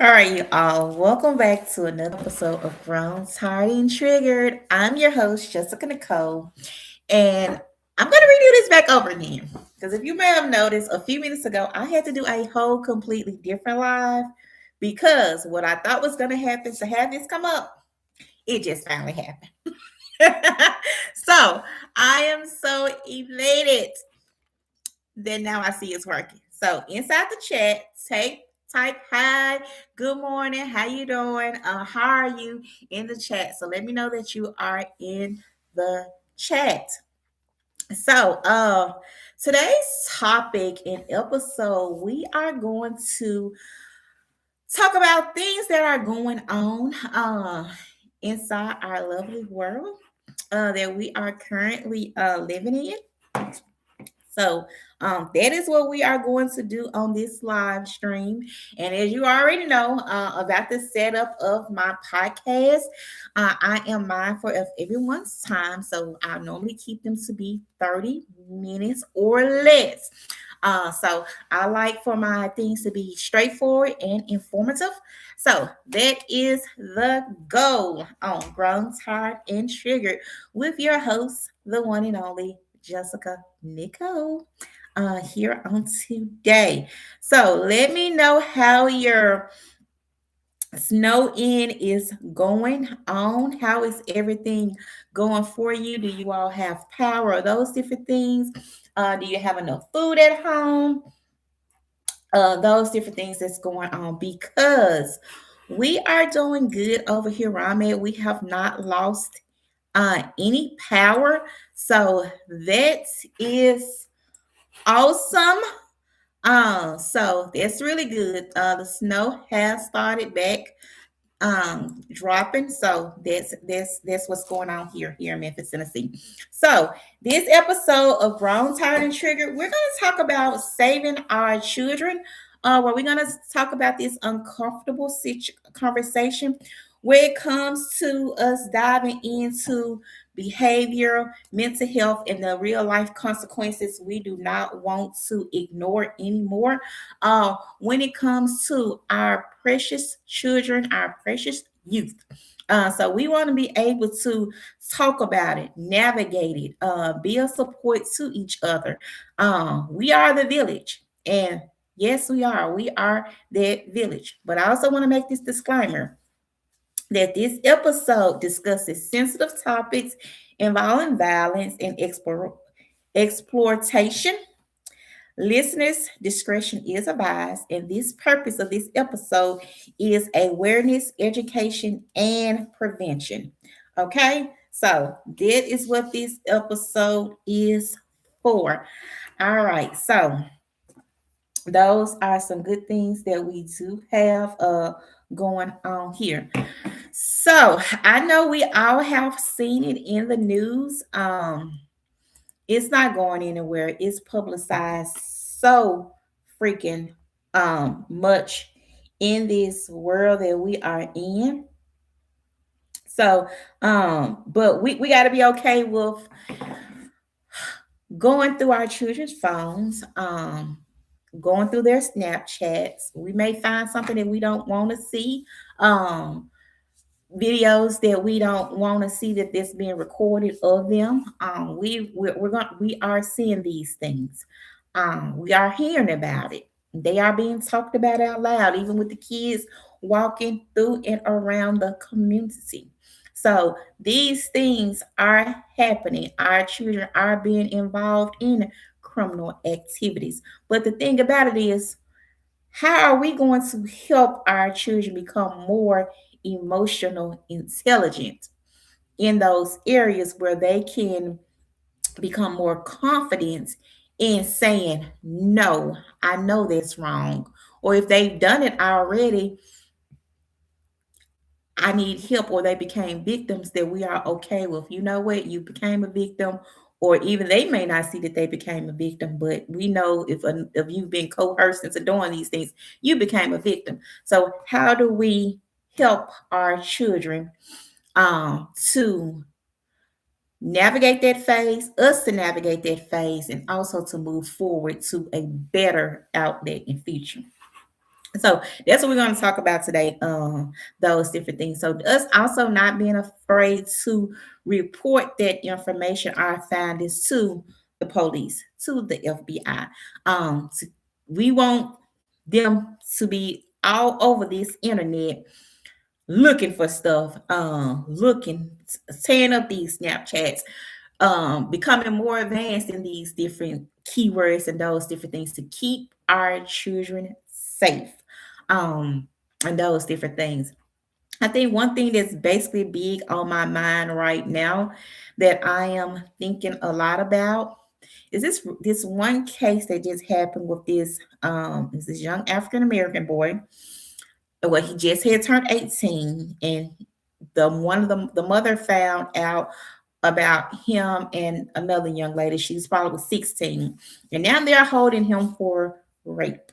All right, you all. Welcome back to another episode of Grown, Tired, and Triggered. I'm your host, Jessica Nicole, and I'm going to redo this back over again. Because if you may have noticed, a few minutes ago, I had to do a whole completely different live because what I thought was going to happen to have this come up, it just finally happened. So I am so elated then now I see it's working. So inside the chat, type hi, good morning, how you doing? How are you in the chat? So let me know that you are in the chat. So today's topic in episode, we are going to talk about things that are going on inside our lovely world that we are currently living in. So that is what we are going to do on this live stream. And as you already know about the setup of my podcast, I am mindful of everyone's time. So I normally keep them to be 30 minutes or less. So I like for my things to be straightforward and informative. So that is the goal on Grown, Tired, and Triggered with your host, the one and only Jessica Nicole, here on today. So let me know how your snow in is going on. How is everything going for you? Do you all have power? Those different things. Do you have enough food at home? Those different things that's going on because we are doing good over here where I'm at. We have not lost any power. So that is awesome. So that's really good. The snow has started back dropping. So that's what's going on here in Memphis, Tennessee. So this episode of Grown, Tired, and Triggered, we're gonna talk about saving our children. Where we're gonna talk about this uncomfortable conversation where it comes to us diving into behavior, mental health, and the real life consequences we do not want to ignore anymore. When it comes to our precious children, our precious youth. So we want to be able to talk about it, navigate it, be a support to each other. We are the village, and yes, we are. We are that village. But I also want to make this disclaimer that this episode discusses sensitive topics involving violence and exploitation. Listeners' discretion is advised, and this purpose of this episode is awareness, education, and prevention. Okay, so that is what this episode is for. All right, so those are some good things that we do have going on here. So I know we all have seen it in the news. It's not going anywhere. It's publicized so freaking much in this world that we are in. So but we got to be okay with going through our children's phones, going through their Snapchats. We may find something that we don't want to see. Videos that we don't want to see that that's being recorded of them. We are seeing these things. We are hearing about it. They are being talked about out loud, even with the kids walking through and around the community. So these things are happening. Our children are being involved in criminal activities. But the thing about it is, how are we going to help our children become more emotional intelligent in those areas where they can become more confident in saying, no, I know that's wrong. Or if they've done it already, I need help, or they became victims, that we are okay with. You know what? You became a victim, or even they may not see that they became a victim, but we know if you've been coerced into doing these things, you became a victim. So how do we help our children to navigate that phase, us to navigate that phase, and also to move forward to a better outlet in future? So that's what we're going to talk about today. Those different things. So us also not being afraid to report that information, our findings to the police, to the FBI. We want them to be all over this internet looking for stuff, looking, tearing up these Snapchats, becoming more advanced in these different keywords and those different things to keep our children safe, um, and those different things. I think one thing that's basically big on my mind right now that I am thinking a lot about is this one case that just happened with this young African American boy. Well, he just had turned 18, and the mother found out about him and another young lady. She's probably 16, and now they're holding him for rape.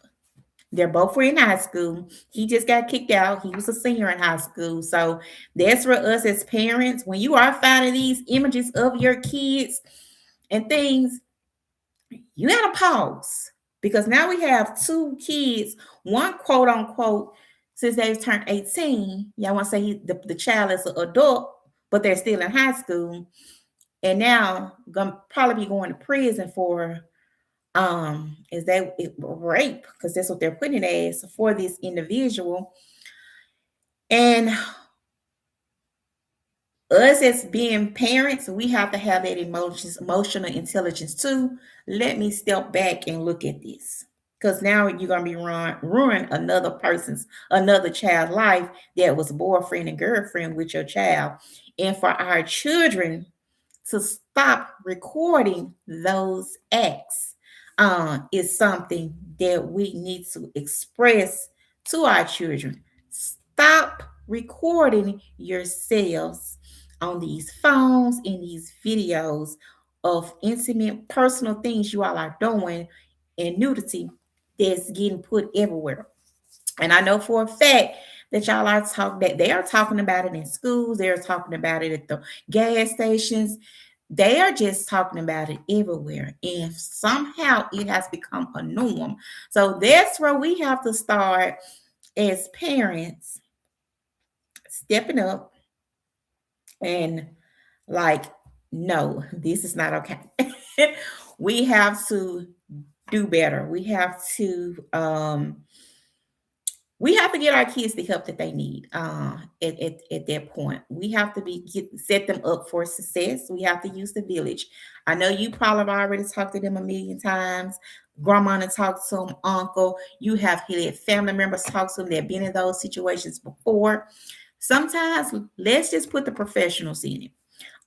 They're both were in high school. He just got kicked out. He was a senior in high school. So that's for us as parents. When you are finding these images of your kids and things, you gotta pause, because now we have two kids, one quote unquote, since they've turned 18. Y'all want to say the child is an adult, but they're still in high school, and now gonna probably be going to prison for is that rape, because that's what they're putting it as for this individual. And us as being parents, we have to have that emotional intelligence too. Let me step back and look at this, because now you're gonna be ruin another child's life that was boyfriend and girlfriend with your child. And for our children to stop recording those acts is something that we need to express to our children. Stop recording yourselves on these phones, in these videos of intimate, personal things you all are doing, and nudity that's getting put everywhere. And I know for a fact that y'all are talking that they are talking about it in schools, they're talking about it at the gas stations, they are just talking about it everywhere. And somehow it has become a norm. So that's where we have to start as parents stepping up and like, no, this is not okay. We have to do better. We have to get our kids the help that they need at that point. We have to set them up for success. We have to use the village. I know you probably have already talked to them a million times. Grandma and talked to them, uncle. You have had family members talk to them that have been in those situations before. Sometimes let's just put the professionals in it.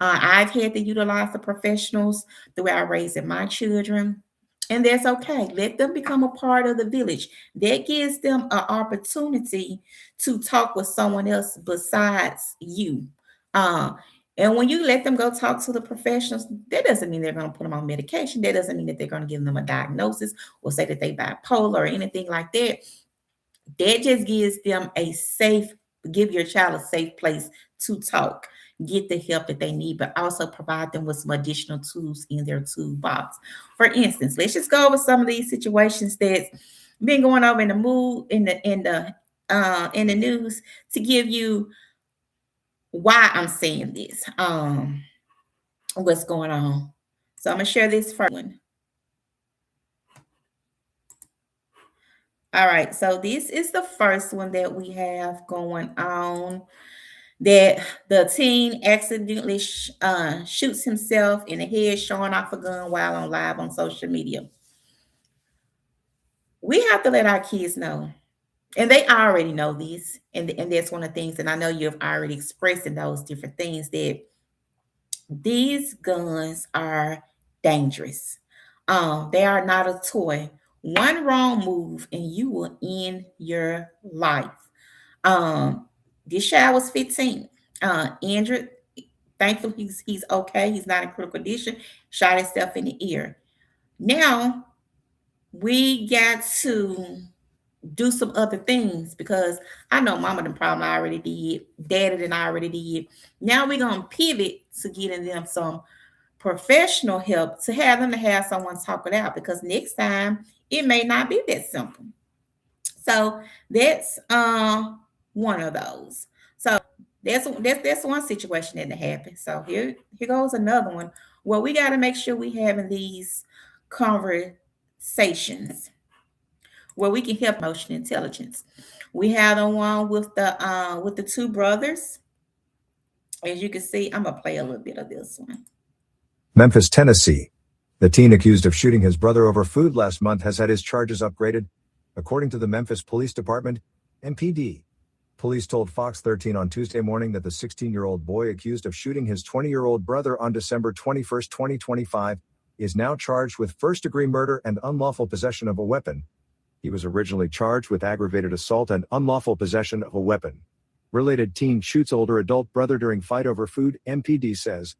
I've had to utilize the professionals the way I raised my children, and that's okay. Let them become a part of the village. That gives them an opportunity to talk with someone else besides you. Uh, and when you let them go talk to the professionals, that doesn't mean they're going to put them on medication. That doesn't mean that they're going to give them a diagnosis or say that they bipolar or anything like that. That just gives them give your child a safe place to talk, get the help that they need, but also provide them with some additional tools in their toolbox. For instance, let's just go over some of these situations that's been going over in the mood in the news to give you why I'm saying this. What's going on? So I'm gonna share this first one. All right, so this is the first one that we have going on, that the teen accidentally shoots himself in the head, showing off a gun while on live on social media. We have to let our kids know, and they already know this, and that's one of the things, and I know you've already expressed in those different things, that these guns are dangerous. They are not a toy. One wrong move and you will end your life. This child was 15. Injured. Thankfully, he's okay. He's not in critical condition. Shot himself in the ear. Now we got to do some other things, because I know mama done probably already did, daddy done already did. Now we're gonna pivot to getting them some professional help, to have them to have someone talk it out, because next time it may not be that simple. So that's one of those. So that's one situation that happened. So here goes another one. Well, we got to make sure we having these conversations where we can help emotional intelligence. We have the one with the two brothers. As you can see, I'm gonna play a little bit of this one. Memphis, Tennessee. The teen accused of shooting his brother over food last month has had his charges upgraded, according to the Memphis Police Department, MPD. Police told Fox 13 on Tuesday morning that the 16-year-old boy accused of shooting his 20-year-old brother on December 21, 2025, is now charged with first-degree murder and unlawful possession of a weapon. He was originally charged with aggravated assault and unlawful possession of a weapon. Related teen shoots older adult brother during fight over food, MPD says.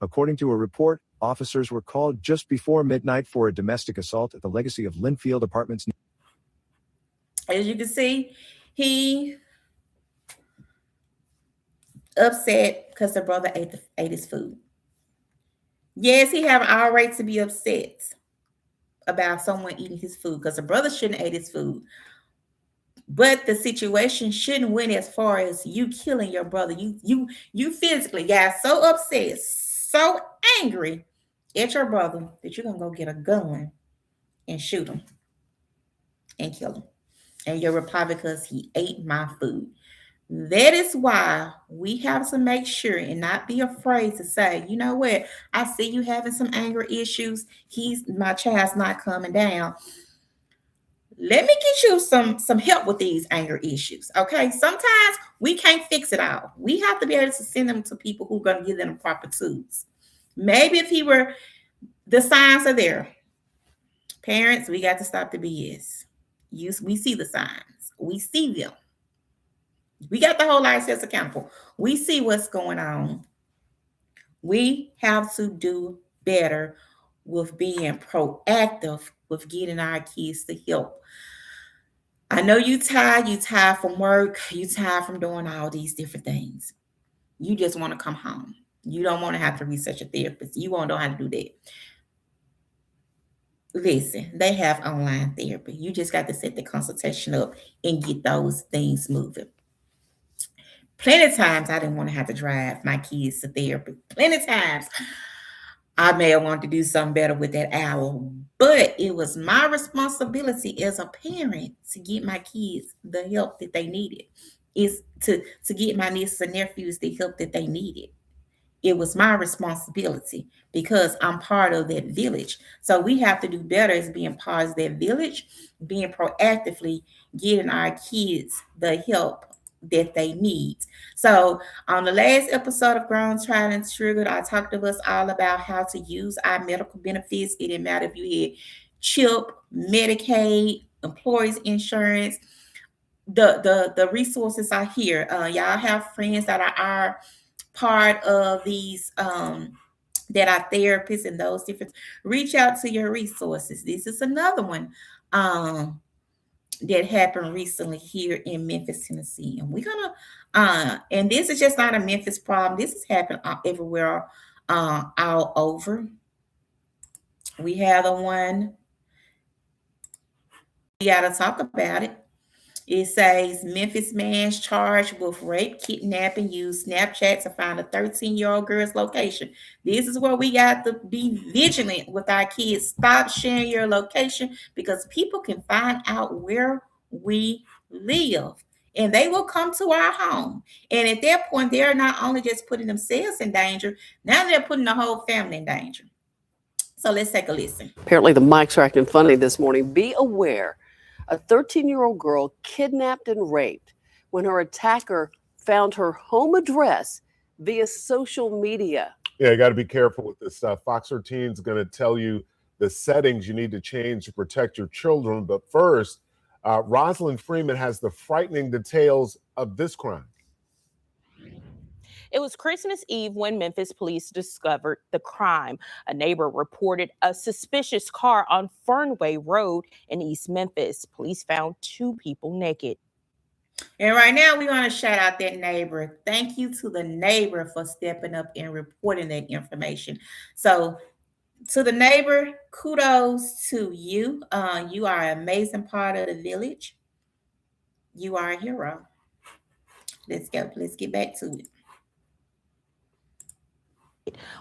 According to a report, officers were called just before midnight for a domestic assault at the Legacy of Linfield Apartments. As you can see, he upset because the brother ate his food. Yes, he have all right to be upset about someone eating his food because the brother shouldn't eat his food. But the situation shouldn't went as far as you killing your brother. You physically got so upset, so angry at your brother that you're gonna go get a gun and shoot him and kill him. And you're reply because he ate my food. That is why we have to make sure and not be afraid to say, you know what, I see you having some anger issues. My child's not coming down. Let me get you some help with these anger issues. Okay. Sometimes we can't fix it all. We have to be able to send them to people who are going to give them the proper tools. Maybe if the signs are there. Parents, we got to stop the BS. We see the signs. We see them. We got to hold ourselves accountable. We see what's going on. We have to do better with being proactive with getting our kids to help. I know you tired from work, you tired from doing all these different things. You just want to come home. You don't want to have to research a therapist. You won't know how to do that. Listen, they have online therapy. You just got to set the consultation up and get those things moving. Plenty of times I didn't want to have to drive my kids to therapy. Plenty of times I may have wanted to do something better with that hour, but it was my responsibility as a parent to get my kids the help that they needed. Is to get my nieces and nephews the help that they needed. It was my responsibility because I'm part of that village. So we have to do better as being part of that village, being proactively getting our kids the help that they need. So on the last episode of Grown, Tried, and Triggered, I talked to us all about how to use our medical benefits. It didn't matter if you had CHIP, Medicaid, employees insurance. The resources are here. Y'all have friends that are part of these that are therapists and those different. Reach out to your resources. This is another one that happened recently here in Memphis, Tennessee, and we're gonna and this is just not a Memphis problem. This has happened everywhere, all over. We have the one we gotta talk about it. It says Memphis man's charged with rape, kidnapping, used Snapchat to find a 13-year-old girl's location. This is where we got to be vigilant with our kids. Stop sharing your location because people can find out where we live and they will come to our home. And at that point, they're not only just putting themselves in danger, now they're putting the whole family in danger. So let's take a listen. Apparently, the mics are acting funny this morning. Be aware. A 13-year-old girl kidnapped and raped when her attacker found her home address via social media. Yeah, you got to be careful with this stuff. Fox 13 is going to tell you the settings you need to change to protect your children. But first, Rosalind Freeman has the frightening details of this crime. It was Christmas Eve when Memphis police discovered the crime. A neighbor reported a suspicious car on Fernway Road in East Memphis. Police found two people naked. And right now, we want to shout out that neighbor. Thank you to the neighbor for stepping up and reporting that information. So, to the neighbor, kudos to you. You are an amazing part of the village. You are a hero. Let's go. Let's get back to it.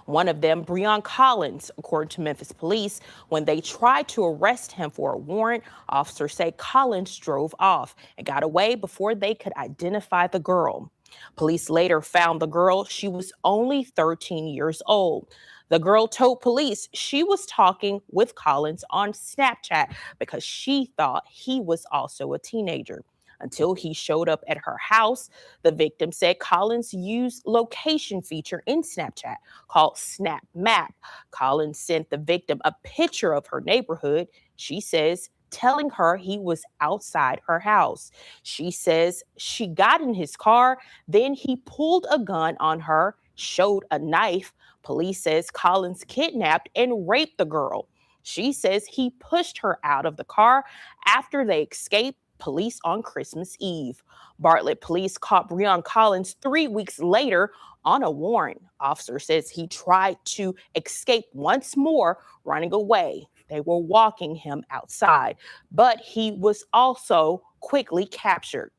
One of them, Breon Collins, according to Memphis police, when they tried to arrest him for a warrant, officers say Collins drove off and got away before they could identify the girl. Police later found the girl. She was only 13 years old. The girl told police she was talking with Collins on Snapchat because she thought he was also a teenager. Until he showed up at her house, the victim said Collins used location feature in Snapchat called Snap Map. Collins sent the victim a picture of her neighborhood, she says, telling her he was outside her house. She says she got in his car, then he pulled a gun on her, showed a knife. Police says Collins kidnapped and raped the girl. She says he pushed her out of the car after they escaped. Police on Christmas Eve. Bartlett police caught Breon Collins 3 weeks later on a warrant. Officer says he tried to escape once more, running away. They were walking him outside, but he was also quickly captured.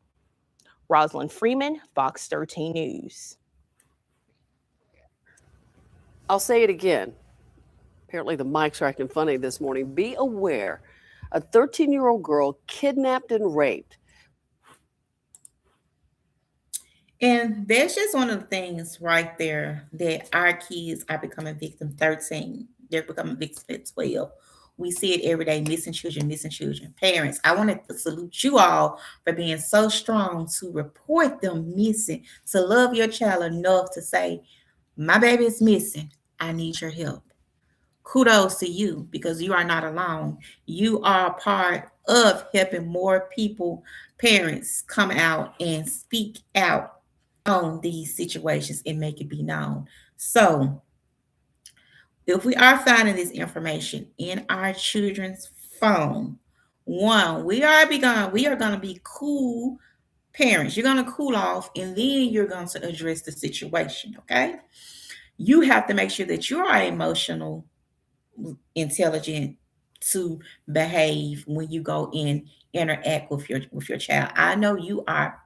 Rosalind Freeman, Fox 13 News. I'll say it again. Apparently the mics are acting funny this morning. Be aware, a 13-year-old girl kidnapped and raped. And that's just one of the things right there that our kids are becoming victim 13. They're becoming victim at 12. We see it every day, missing children, missing children. Parents, I wanted to salute you all for being so strong to report them missing, to love your child enough to say, my baby is missing. I need your help. Kudos to you because you are not alone. You are a part of helping more people, parents, come out and speak out on these situations and make it be known. So, if we are finding this information in our children's phone, one, we are going to be cool parents. You're going to cool off and then you're going to address the situation, okay? You have to make sure that you are emotional intelligent to behave when you go and interact with your child. I know you are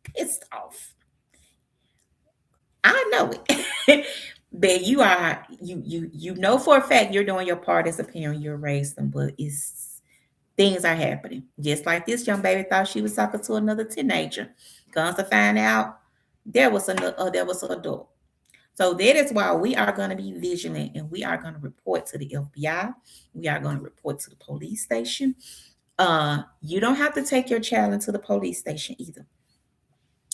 pissed off. I know it. But you know for a fact you're doing your part as a parent, you're raising them, but it's things are happening. Just like this young baby thought she was talking to another teenager. Comes to find out there was an adult. So that is why we are going to be vigilant and we are going to report to the FBI. We are going to report to the police station. You don't have to take your child into the police station either.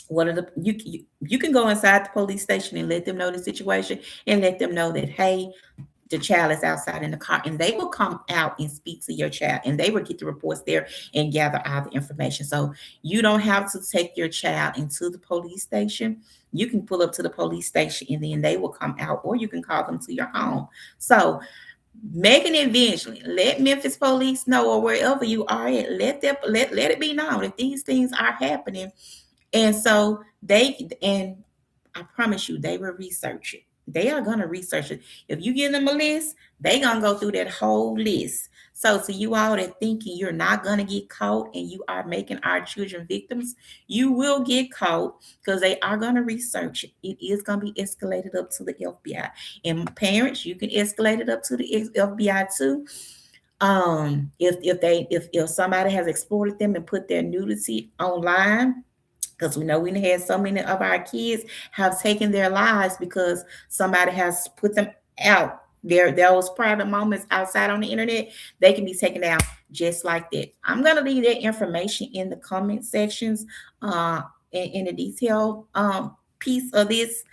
You can go inside the police station and let them know the situation and let them know that, hey, the child is outside in the car, and they will come out and speak to your child and they will get the reports there and gather all the information. So you don't have to take your child into the police station. You can pull up to the police station and then they will come out, or you can call them to your home. So making it vigilant, let Memphis police know, or wherever you are at, let it be known if these things are happening. And so I promise you, they will research it. They are going to research it. If you give them a list, they're going to go through that whole list. So to you all that thinking you're not going to get caught and you are making our children victims, you will get caught because they are going to research it. It is going to be escalated up to the FBI. And parents, you can escalate it up to the FBI too. If somebody has exploited them and put their nudity online, because we know we had so many of our kids have taken their lives because somebody has put them out. Those private moments outside on the internet, they can be taken out just like that. I'm going to leave that information in the comment sections in the detailed piece of this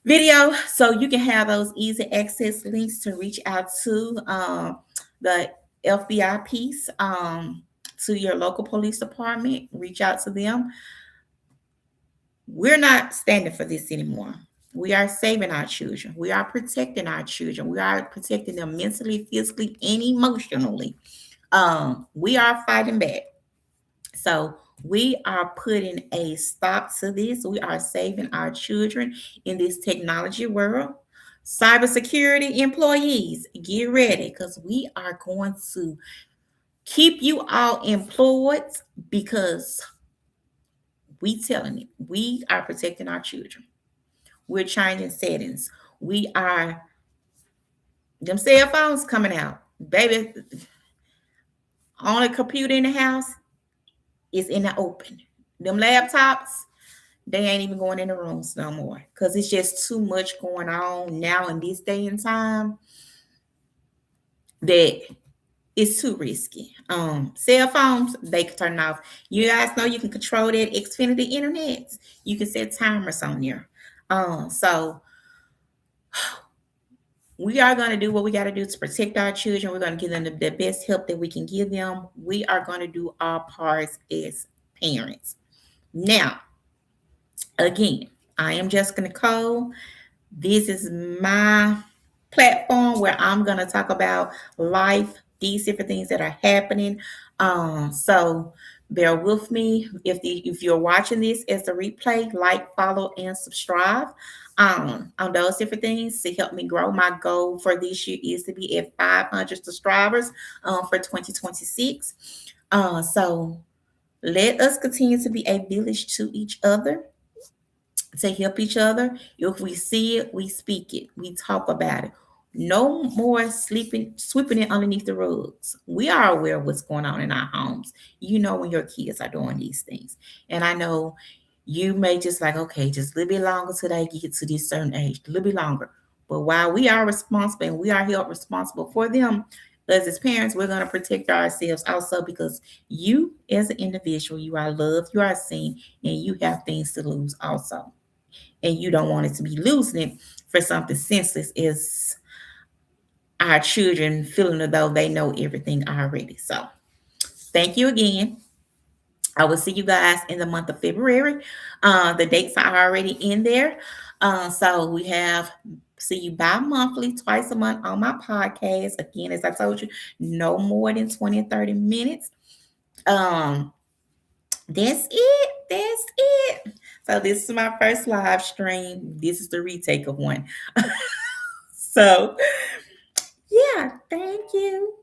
video, so you can have those easy access links to reach out to the FBI piece, to your local police department. Reach out to them. We're not standing for this anymore. We are saving our children. We are protecting our children. We are protecting them mentally, physically, and emotionally. We are fighting back. So we are putting a stop to this. We are saving our children in this technology world. Cybersecurity employees, get ready, because we are going to keep you all employed, because We telling it. We are protecting our children. We're changing settings. We are them cell phones coming out. Baby, only computer in the house is in the open. Them laptops, they ain't even going in the rooms no more. Because it's just too much going on now in this day and time that it's too risky. Cell phones, they can turn off. You guys know you can control that Xfinity internet. You can set timers on there. So we are going to do what we got to do to protect our children. We're going to give them the best help that we can give them. We are going to do our parts as parents. Now, again, I am Jessica Nicole. This is my platform where I'm going to talk about life, these different things that are happening. So bear with me. If you're watching this as a replay, like, follow, and subscribe on those different things to help me grow. My goal for this year is to be at 500 subscribers for 2026. So let us continue to be a village to each other, to help each other. If we see it, we speak it, we talk about it. No more sweeping it underneath the rugs. We are aware of what's going on in our homes. You know when your kids are doing these things. And I know you may just like, okay, just a little bit longer till they get to this certain age, a little bit longer. But while we are responsible and we are held responsible for them, as parents, we're going to protect ourselves also, because you as an individual, you are loved, you are seen, and you have things to lose also. And you don't want it to be losing it for something senseless as our children feeling as though they know everything already. So thank you again. I will see you guys in the month of February. The dates are already in there. So we have see you bi-monthly, twice a month on my podcast. Again, as I told you, no more than 20 or 30 minutes. That's it. That's it. So this is my first live stream. This is the retake of one. So yeah, thank you.